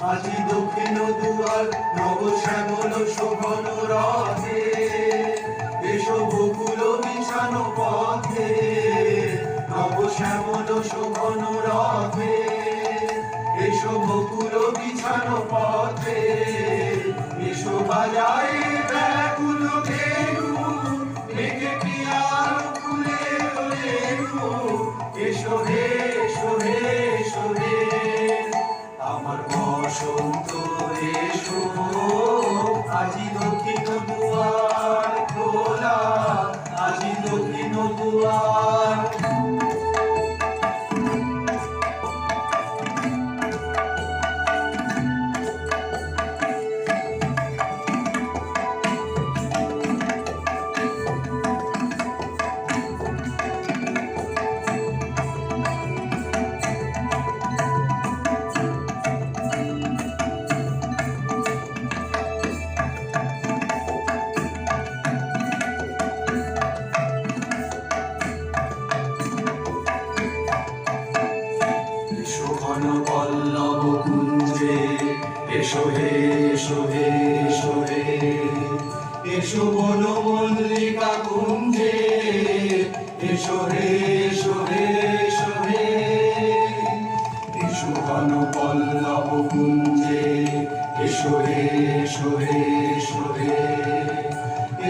আজি দক্ষিণ দুয়ার নব শ্যামল শোভন রথে, এসো বকুল বিছানো পথে, নব শ্যামল শোভন রথে, এসো বকুল বিছানো পথে, এসো বাজায় ব্যাকুল বেণু, মেঘে প্রিয়ার ফুলে রেণু, এসো হে এসো হে এসো হে আমার বসন্ত এসো, আজি দক্ষিণ দুয়ার খোলা, আজি দক্ষিণ দুয়ার। এসো ঘন পল্লব কুঞ্জে, এসো হে এসো হে এসো হে, এসো বন মল্লিকা কুঞ্জে, এসো হে এসো হে এসো হে, এসো ঘন পল্লব কুঞ্জে, এসো হে এসো হে এসো হে,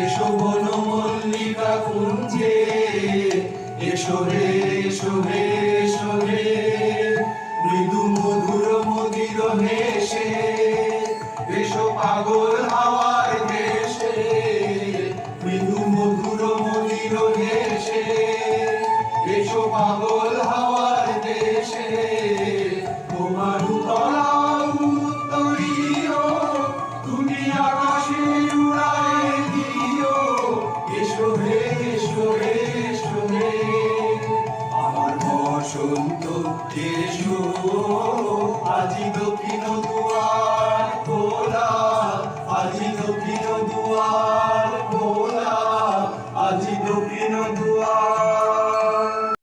এসো বন মল্লিকা কুঞ্জে, এসো হে এসো হে এসো হে, মৃদু মধুর মদির হেসে, এসো পাগল হাওয়ার দেশে, মৃদু মধুর মদির হেসে, এসো পাগল হাওয়ার দেশে, তোমার তলা উত্তরীয় তুমি আকাশে উড়ায়ে দিও, এসো হে এসো হে এসো হে আমার বসন্ত এসো, আজি দক্ষিণ দুয়ার খোলা, আজি দক্ষিণ দুয়ার খোলা, আজি দক্ষিণ দুয়ার।